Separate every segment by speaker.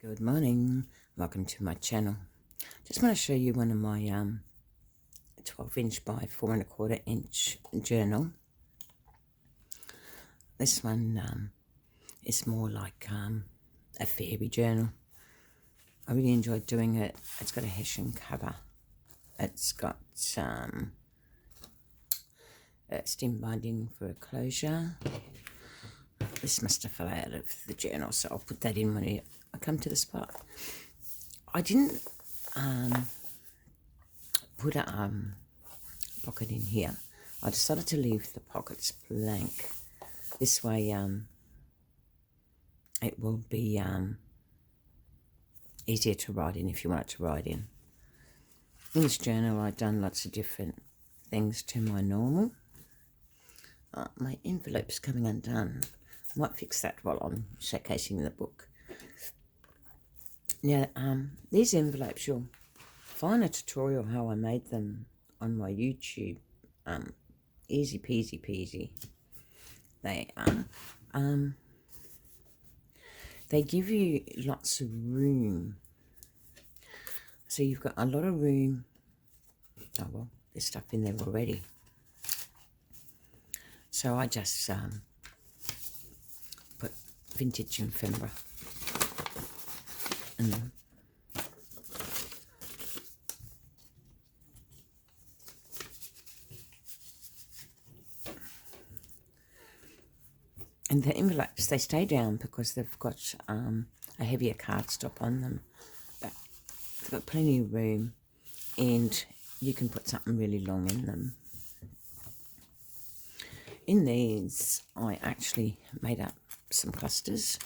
Speaker 1: Good morning, welcome to my channel. Just want to show you one of my 12-inch by 4¼ inch journal. This one is more like a fairy journal. I really enjoyed doing it. It's got a hessian cover. It's got stem binding for a closure. This must have fell out of the journal, so I'll put that in when I come to the spot. I didn't put a pocket in here. I decided to leave the pockets blank. This way it will be easier to write in if you want it to write in. In this journal I've done lots of different things to my normal. My envelope's coming undone. I might fix that while I'm showcasing the book. Now, these envelopes, you'll find a tutorial how I made them on my YouTube. Easy peasy peasy. They are. They give you lots of room. So you've got a lot of room. Oh, well, there's stuff in there already. So I just put vintage ephemera in them. And the envelopes, they stay down because they've got a heavier cardstock on them. But they've got plenty of room and you can put something really long in them. In these, I actually made up some clusters.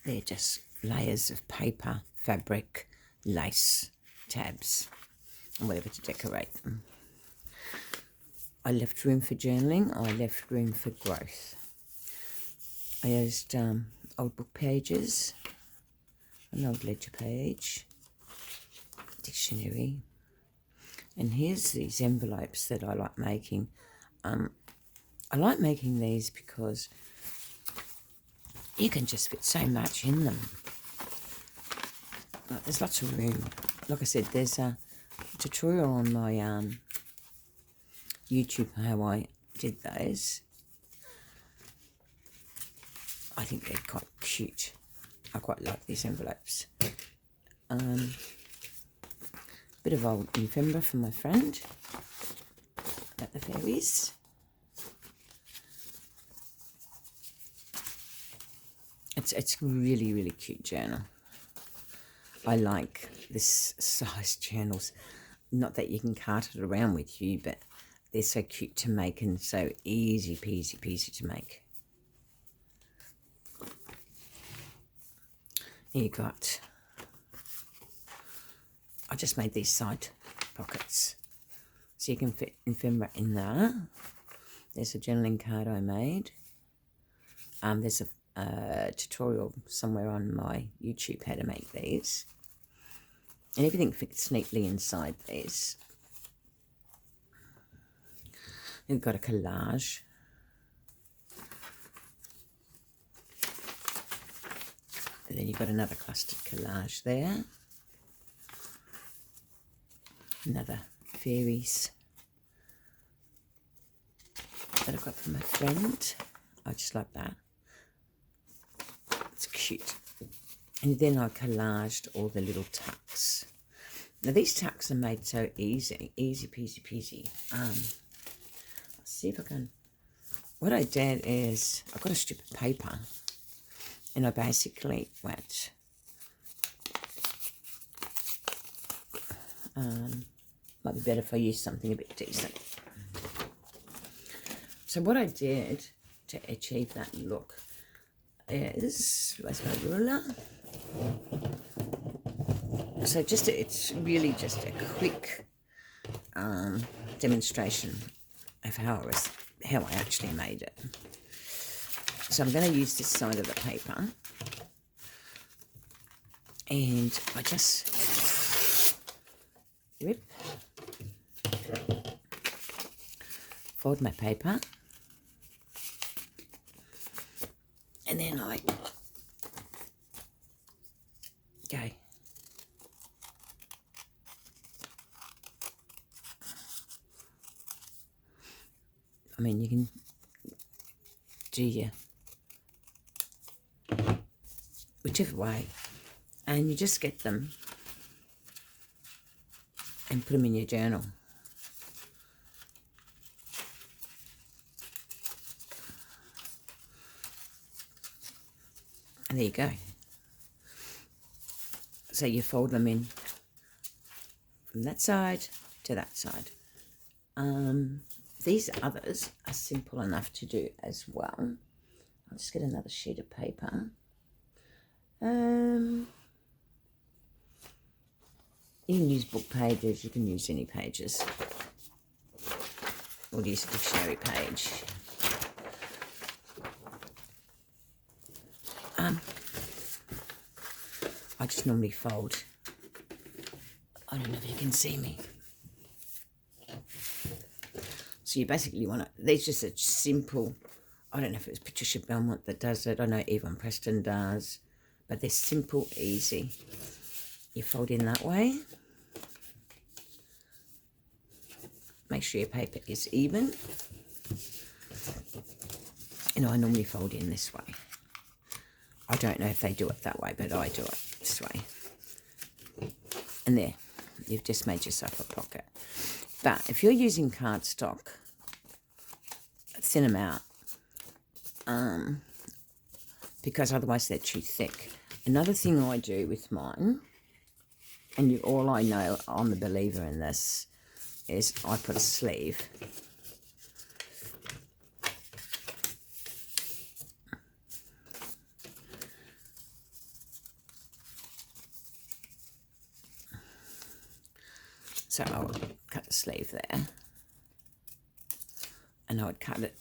Speaker 1: They're just layers of paper, fabric, lace, tabs, and whatever to decorate them. I left room for journaling. I left room for growth. I used old book pages, an old ledger page, dictionary, and here's these envelopes that I like making. I like making these because you can just fit so much in them. But there's lots of room. Like I said, there's a tutorial on my YouTube how I did those. I think they're quite cute. I quite like these envelopes. Bit of old ephemera from my friend about the fairies. It's really, really cute journal. I like this size journals. Not that you can cart it around with you, but they're so cute to make and so easy peasy peasy to make. Here you got, I just made these side pockets so you can fit ephemera in there. There's a journaling card I made. There's a tutorial somewhere on my YouTube how to make these. And everything fits neatly inside these. You've got a collage. And then you've got another clustered collage there. Another fairies that I got from my friend. I just like that. It's cute. And then I collaged all the little tucks. Now these tucks are made so easy peasy peasy. Let's see if I can. What I did is I got a strip of paper and I basically went might be better if I use something a bit decent. So what I did to achieve that look is, where's my ruler? So it's really just a quick demonstration of how I actually made it. So I'm going to use this side of the paper, and I just rip, fold my paper, and then I Okay. I mean, you can do your whichever way, and you just get them and put them in your journal. And there you go. So you fold them in from that side to that side. These others are simple enough to do as well. I'll just get another sheet of paper. You can use book pages, you can use any pages, or use a dictionary page. I just normally fold. I don't know if you can see me. So you basically want to, these just a simple, I don't know if it was Patricia Belmont that does it, I know Yvonne Preston does, but they're simple, easy. You fold in that way. Make sure your paper is even. And I normally fold in this way. I don't know if they do it that way, but I do it this way. And there, you've just made yourself a pocket. But if you're using cardstock, thin them out, because otherwise they're too thick. Another thing I do with mine, and all I know, I'm a believer in this, is I put a sleeve. So I would cut the sleeve there, and I would cut it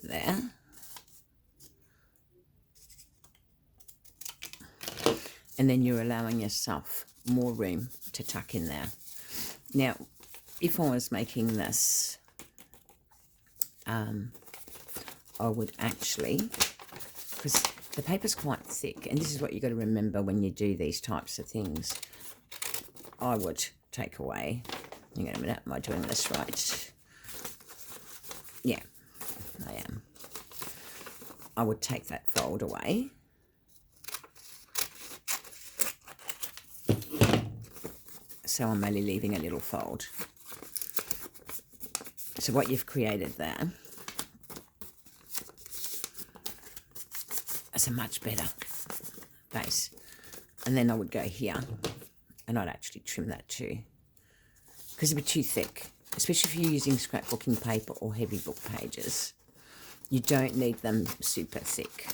Speaker 1: there, and then you're allowing yourself more room to tuck in there. Now, if I was making this, I would actually, because the paper's quite thick, and this is what you've got to remember when you do these types of things, I would take away, hang on a minute, am I doing this right? Yeah, I am. I would take that fold away. So I'm only leaving a little fold. So what you've created there is a much better base. And then I would go here, and I'd actually trim that too, because it'd be too thick, especially if you're using scrapbooking paper or heavy book pages. You don't need them super thick.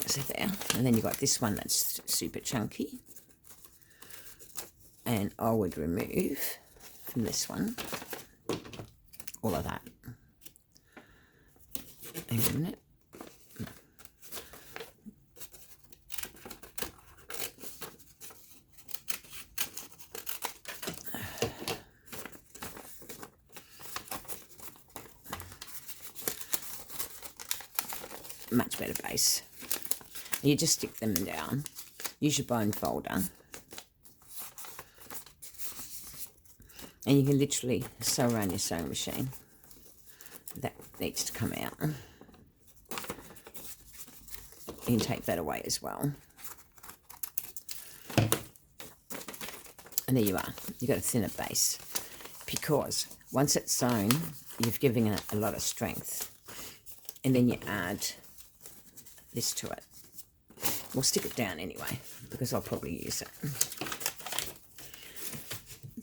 Speaker 1: So there, and then you've got this one that's super chunky, and I would remove from this one all of that. Hang on a minute. Much better base. You just stick them down. Use your bone folder. And you can literally sew around your sewing machine. That needs to come out. You can take that away as well. And there you are. You've got a thinner base. Because once it's sewn, you've given it a lot of strength. And then you add this to it. We'll stick it down anyway, because I'll probably use it.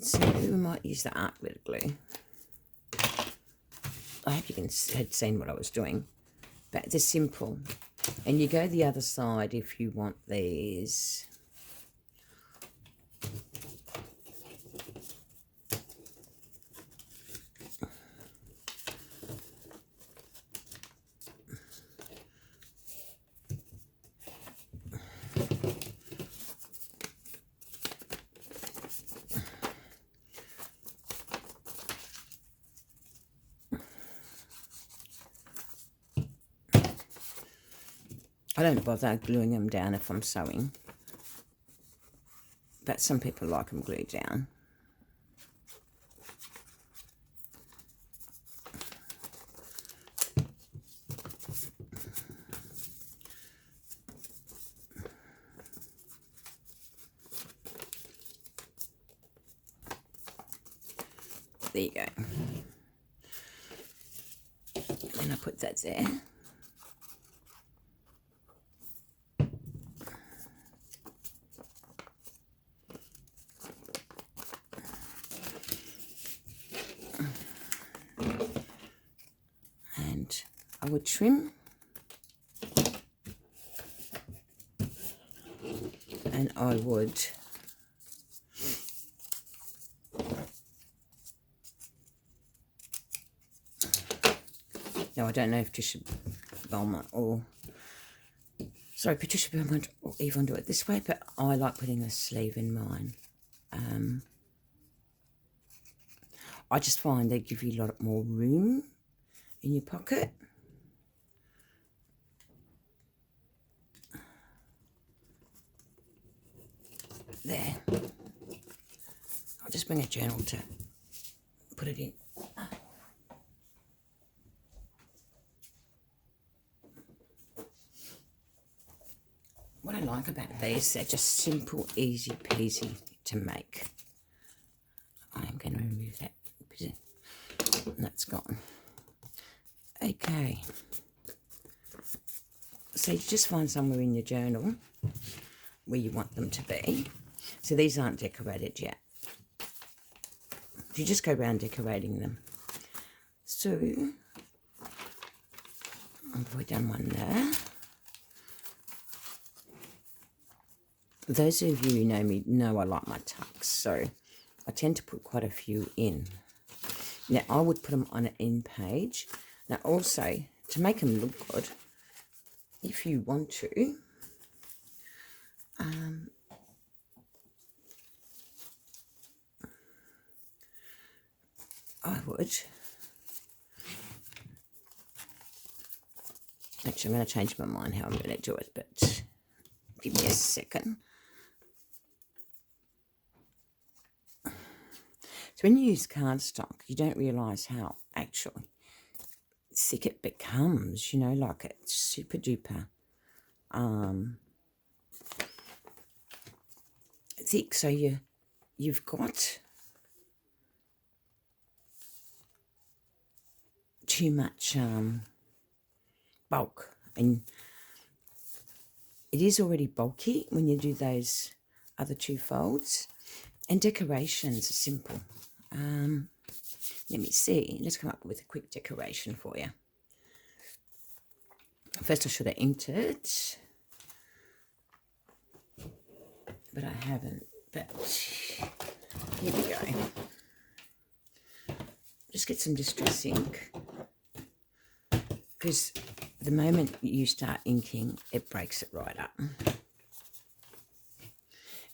Speaker 1: So we might use the art glitter glue. I hope you had seen what I was doing. But they're simple. And you go the other side if you want these. I don't bother gluing them down if I'm sewing, but some people like them glued down. There you go. And then I put that there. And I would trim. And I would no, I don't know if Patricia Belmont or Patricia Belmont or Yvonne do it this way, but I like putting a sleeve in mine. I just find they give you a lot more room in your pocket. There. I'll just bring a journal to put it in. What I like about these, they're just simple, easy peasy to make. I'm going to remove that. That's gone. Okay. So you just find somewhere in your journal where you want them to be. So these aren't decorated yet. You just go around decorating them. So I've probably done one there. Those of you who know me know I like my tucks, so I tend to put quite a few in. Now, I would put them on an end page. Now, also, to make them look good, if you want to, I would. Actually, I'm going to change my mind how I'm going to do it, but give me a second. So when you use cardstock, you don't realise how actually thick it becomes, you know, like it's super duper thick. So you've got too much bulk, and it is already bulky when you do those other two folds. And decorations are simple. Let me see. Let's come up with a quick decoration for you. First, I should have inked it, but I haven't. But here we go. Just get some distress ink, because the moment you start inking, it breaks it right up.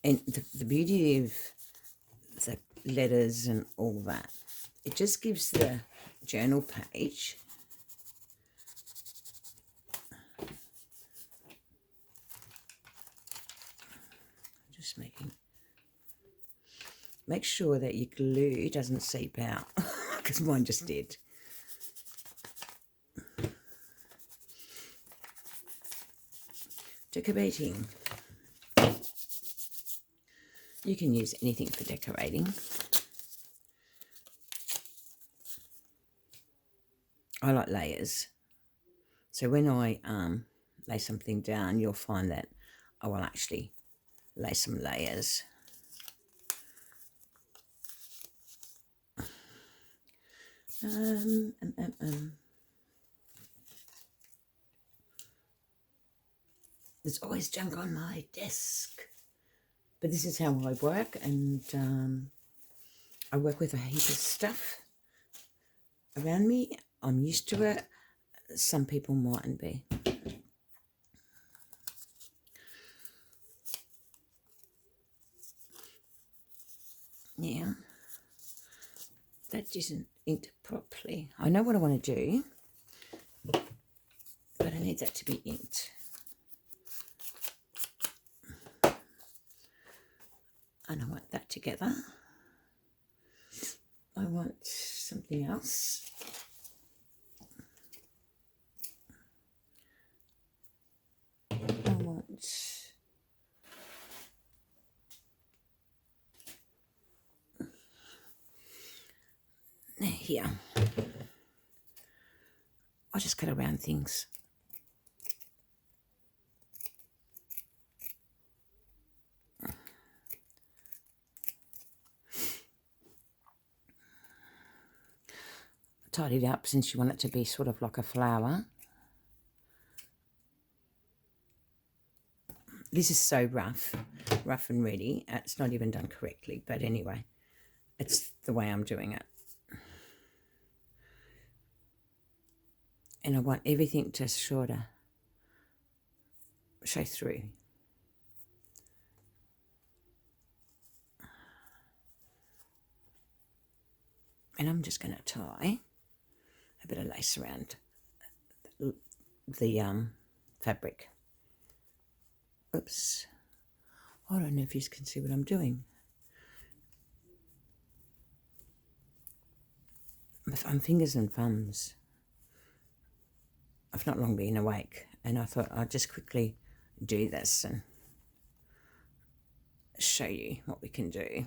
Speaker 1: And the beauty of the letters and all that, it just gives the journal page just make sure that your glue doesn't seep out, because mine just did. Decorating. You can use anything for decorating. I like layers. So when I lay something down, you'll find that I will actually lay some layers. There's always junk on my desk. But this is how I work, and I work with a heap of stuff around me. I'm used to it. Some people mightn't be. Yeah, that isn't inked properly. I know what I want to do, but I need that to be inked. And I want that together. I want something else. I want here. I'll just cut around things. Tidy it up since you want it to be sort of like a flower. This is so rough and ready. It's not even done correctly, but anyway, it's the way I'm doing it. And I want everything to sort of show through. And I'm just going to tie a bit of lace around the fabric. Oops. I don't know if you can see what I'm doing. I'm fingers and thumbs. I've not long been awake, and I thought I'd just quickly do this and show you what we can do.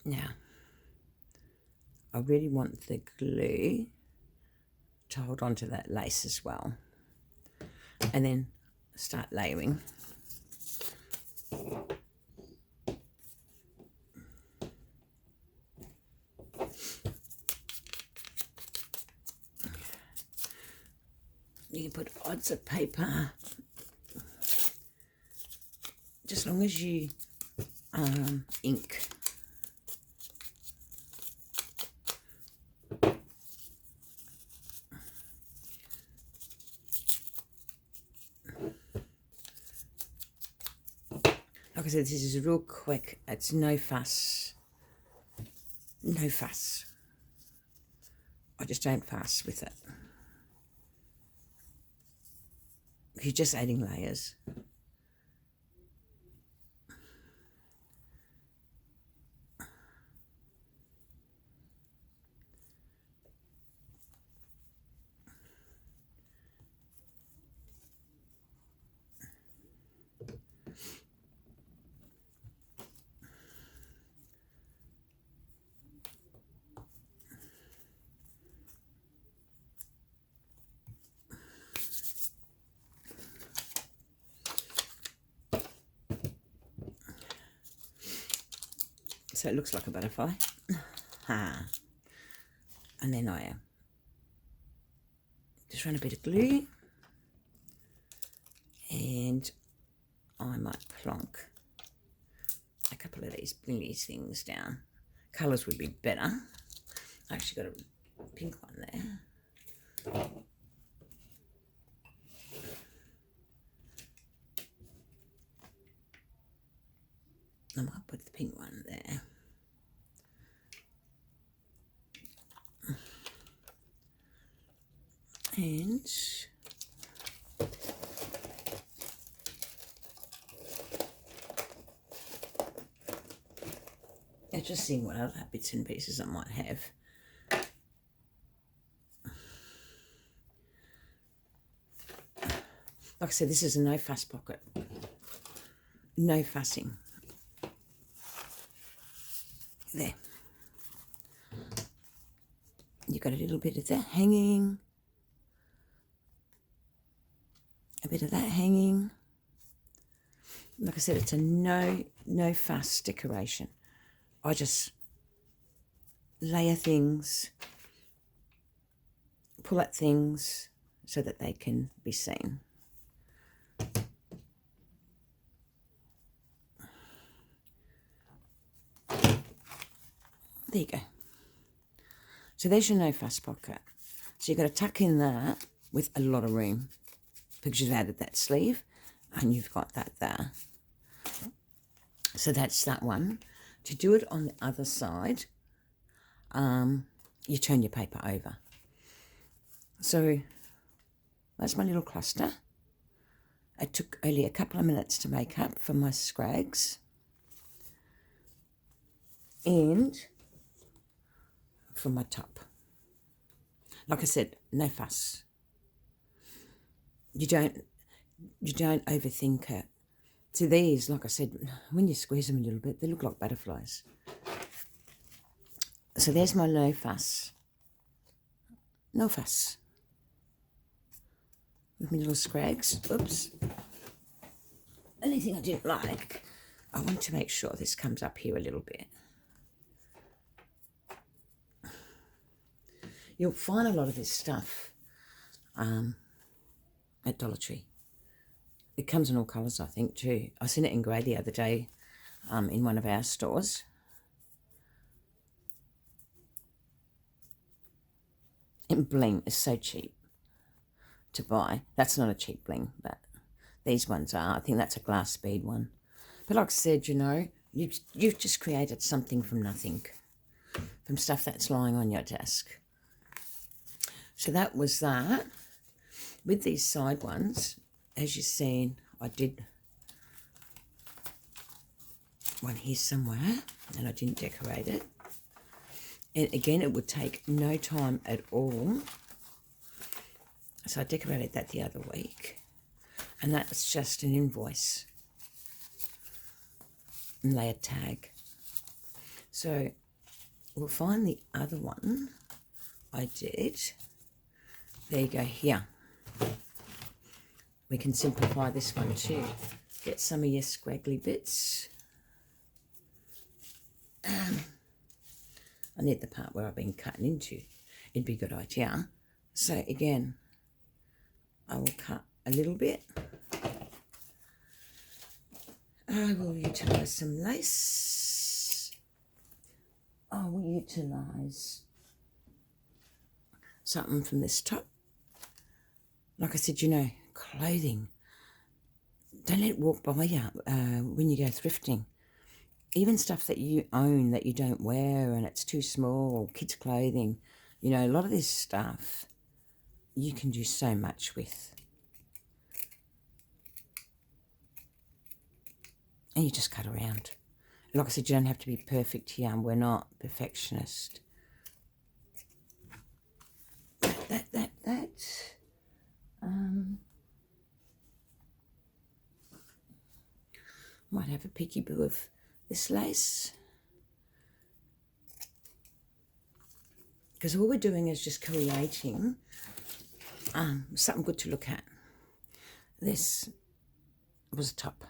Speaker 1: Now, I really want the glue to hold on to that lace as well, and then start layering. You can put odds of paper, just as long as you ink. Like I said, this is real quick. It's no fuss. No fuss. I just don't fuss with it. You're just adding layers. So it looks like a butterfly. And then I just run a bit of glue, and I might plonk a couple of these, bring these things down. Colours would be better. I actually got a pink one there. I might put the pink one there. And just seeing what other bits and pieces I might have. Like I said, this is a no fuss pocket. No fussing. There. You've got a little bit of that hanging. A bit of that hanging. Like I said, it's a no fuss decoration. I just layer things, pull at things so that they can be seen. There you go. So there's your no fuss pocket. So you've got to tuck in that with a lot of room because you've added that sleeve and you've got that there. So that's that one. To do it on the other side, you turn your paper over. So that's my little cluster. It took only a couple of minutes to make up for my scrags. And from my top. Like I said, no fuss. You don't overthink it. So these, like I said, when you squeeze them a little bit, they look like butterflies. So there's my no fuss. No fuss. With my little scrags. Oops. Only thing I didn't like, I want to make sure this comes up here a little bit. You'll find a lot of this stuff at Dollar Tree. It comes in all colours, I think, too. I seen it in grey the other day in one of our stores. And bling is so cheap to buy. That's not a cheap bling, but these ones are. I think that's a glass bead one. But like I said, you know, you've just created something from nothing, from stuff that's lying on your desk. So that was that. With these side ones, as you've seen, I did one here somewhere, and I didn't decorate it. And again, it would take no time at all. So I decorated that the other week. And that was just an invoice. And lay a tag. So we'll find the other one I did. There you go, here. We can simplify this one too. Get some of your scraggly bits. I need the part where I've been cutting into. It'd be a good idea. So again, I will cut a little bit. I will utilise some lace. I will utilise something from this top. Like I said, you know, clothing. Don't let it walk by you when you go thrifting. Even stuff that you own that you don't wear and it's too small, or kids' clothing. You know, a lot of this stuff you can do so much with. And you just cut around. Like I said, you don't have to be perfect here. We're not perfectionist. That. Might have a peekaboo of this lace. Because all we're doing is just creating something good to look at. This was a top.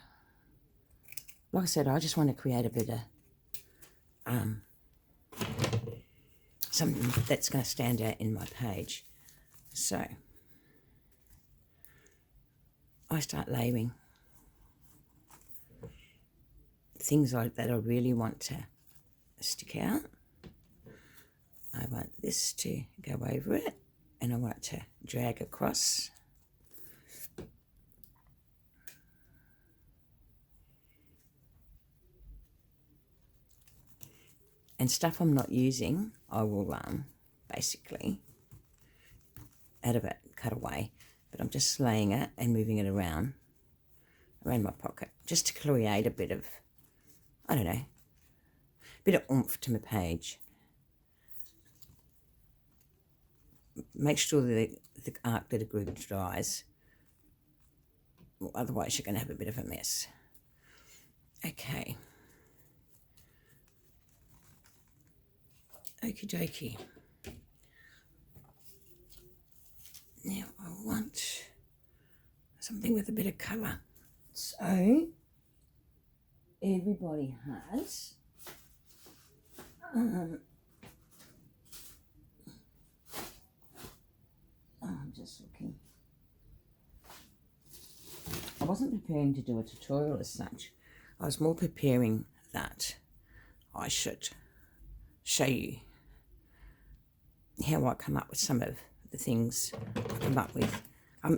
Speaker 1: Like I said, I just want to create a bit of something that's going to stand out in my page. So I start layering things like that I really want to stick out. I want this to go over it, and I want it to drag across. And stuff I'm not using, I will basically out of it, cut away. But I'm just laying it and moving it around my pocket, just to create a bit of, I don't know, a bit of oomph to my page. Make sure that the art glitter glue dries. Otherwise, you're going to have a bit of a mess. Okay. Okie dokie. Now I want something with a bit of colour. So everybody has I'm just looking. I wasn't preparing to do a tutorial as such. I was more preparing that I should show you how I come up with some of the things I come up with.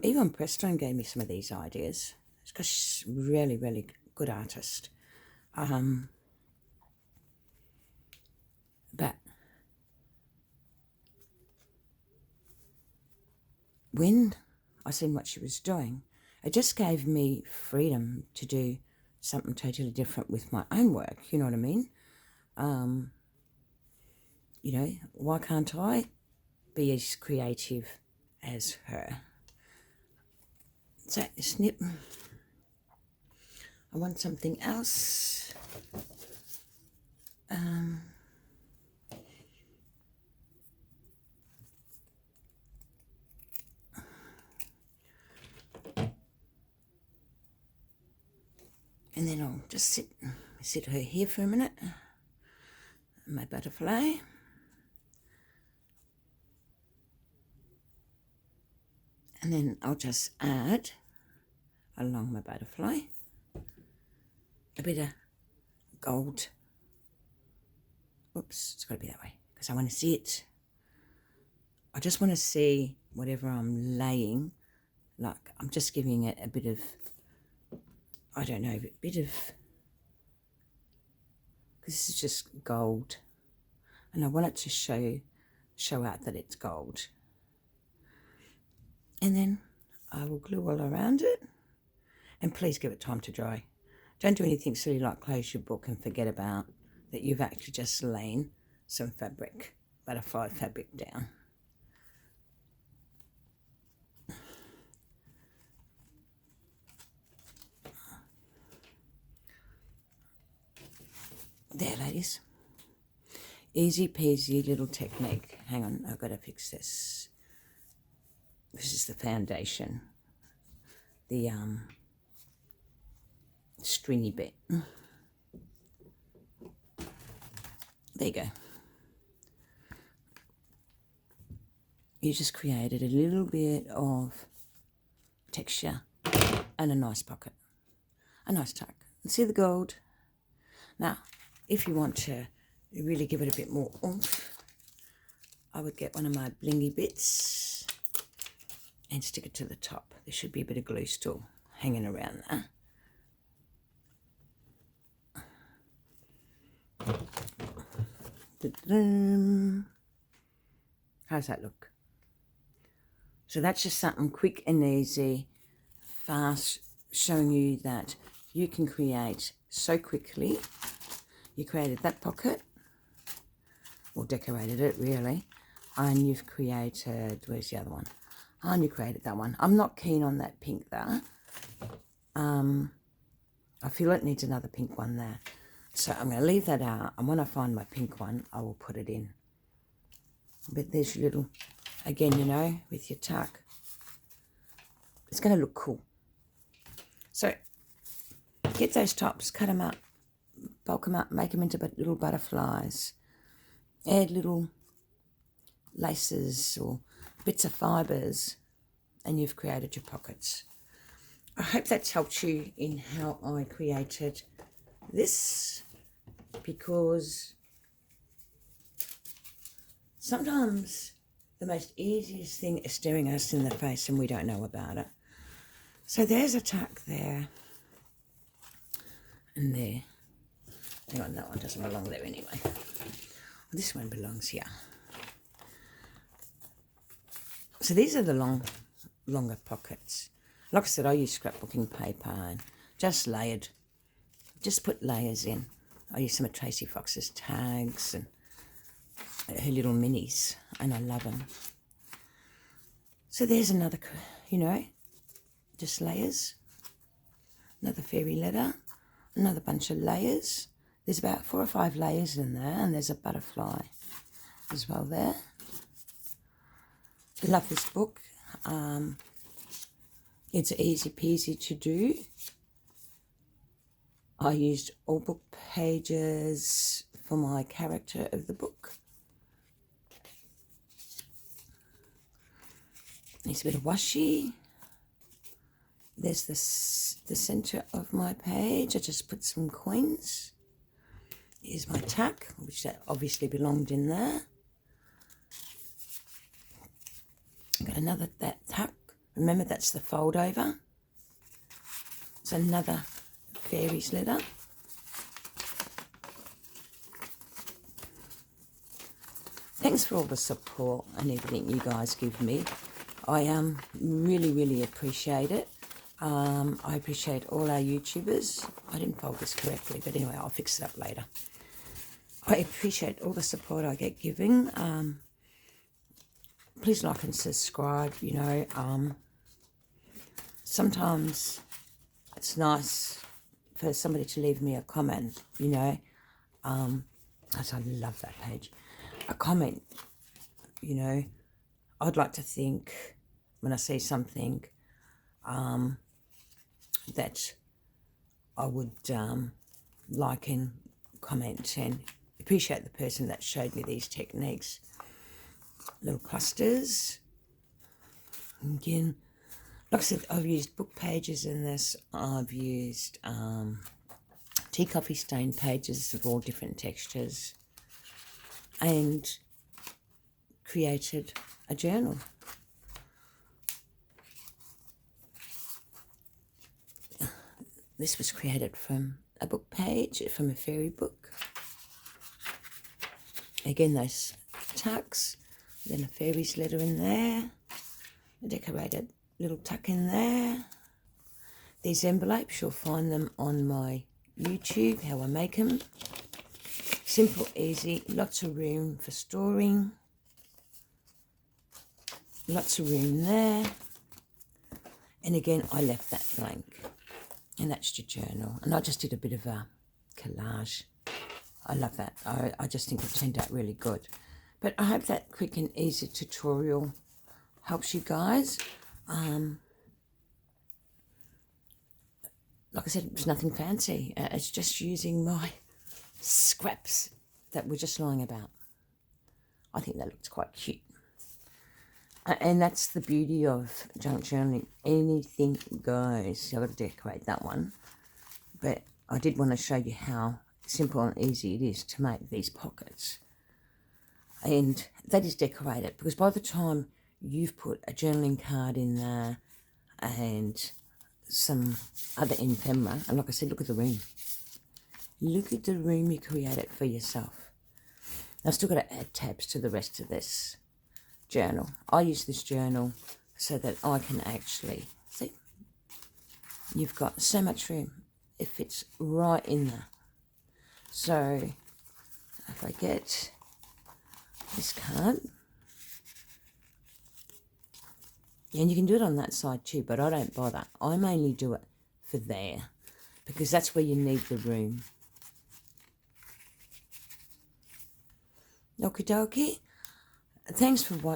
Speaker 1: Even Prestone gave me some of these ideas. It's because she's really, really good artist. But when I seen what she was doing, it just gave me freedom to do something totally different with my own work, you know what I mean? You know, why can't I be as creative as her? So, snip. I want something else. And then I'll just sit her here for a minute. My butterfly. And then I'll just add along my butterfly a bit of gold. Oops, it's got to be that way because I want to see it. I just want to see whatever I'm laying, like I'm just giving it a bit of, I don't know, a bit of, because this is just gold, and I want it to show out that it's gold. And then I will glue all around it, and please give it time to dry. Don't do anything silly like close your book and forget about that you've actually just laid some fabric, butterfly fabric down. There, ladies. Easy peasy little technique. Hang on, I've got to fix this. This is the foundation. The stringy bit. There you go. You just created a little bit of texture and a nice pocket. A nice tuck. And see the gold? Now, if you want to really give it a bit more oomph, I would get one of my blingy bits and stick it to the top. There should be a bit of glue still hanging around there. How's that look? So that's just something quick and easy, fast, showing you that you can create so quickly. You created that pocket, or decorated it really, and you've created, where's the other one? And you created that one. I'm not keen on that pink there. I feel it needs another pink one there. So I'm going to leave that out, and when I find my pink one, I will put it in. But there's your little, again, you know, with your tuck. It's going to look cool. So get those tops, cut them up, bulk them up, make them into little butterflies. Add little laces or bits of fibres, and you've created your pockets. I hope that's helped you in how I created this, because sometimes the most easiest thing is staring us in the face and we don't know about it. So there's a tuck there and there. Hang on, that one doesn't belong there anyway. This one belongs here. So these are the longer pockets. Like I said, I use scrapbooking paper and just layered. Just put layers in. I use some of Tracy Fox's tags and her little minis, and I love them. So there's another, you know, just layers. Another fairy letter. Another bunch of layers. There's about 4 or 5 layers in there, and there's a butterfly as well there. I love this book. It's easy peasy to do. I used all book pages for my character of the book. Needs a bit of washi. There's the centre of my page. I just put some coins. Here's my tuck, which that obviously belonged in there. Got another that tuck. Remember, that's the fold over. It's another fairies letter. Thanks for all the support and everything you guys give me I really appreciate it. I appreciate all our YouTubers. I didn't fold this correctly, but anyway, I'll fix it up later. I appreciate all the support I get giving. Please like and subscribe, you know. Sometimes it's nice for somebody to leave me a comment, you know. As I love that page. A comment, you know. I'd like to think when I see something that I would like and comment and appreciate the person that showed me these techniques. Little clusters. Again, like I said, I've used book pages in this. I've used tea coffee stain pages of all different textures and created a journal. This was created from a book page, from a fairy book. Again, those tucks, then a fairy's letter in there, a decorated little tuck in there. These envelopes, you'll find them on my YouTube, how I make them. Simple, easy, lots of room for storing. Lots of room there. And again, I left that blank. And that's your journal. And I just did a bit of a collage. I love that. I just think it turned out really good. But I hope that quick and easy tutorial helps you guys. Like I said, it was nothing fancy. It's just using my scraps that were just lying about. I think that looks quite cute. And that's the beauty of junk journaling. Anything goes. I've got to decorate that one. But I did want to show you how simple and easy it is to make these pockets. And that is decorated because by the time you've put a journaling card in there and some other ephemera, and like I said, look at the room. Look at the room you created for yourself. I've still got to add tabs to the rest of this journal. I use this journal so that I can actually see. You've got so much room. It fits right in there. So if I get this card, and you can do it on that side too, but I don't bother. I mainly do it for there because that's where you need the room. Okie dokie. Thanks for watching.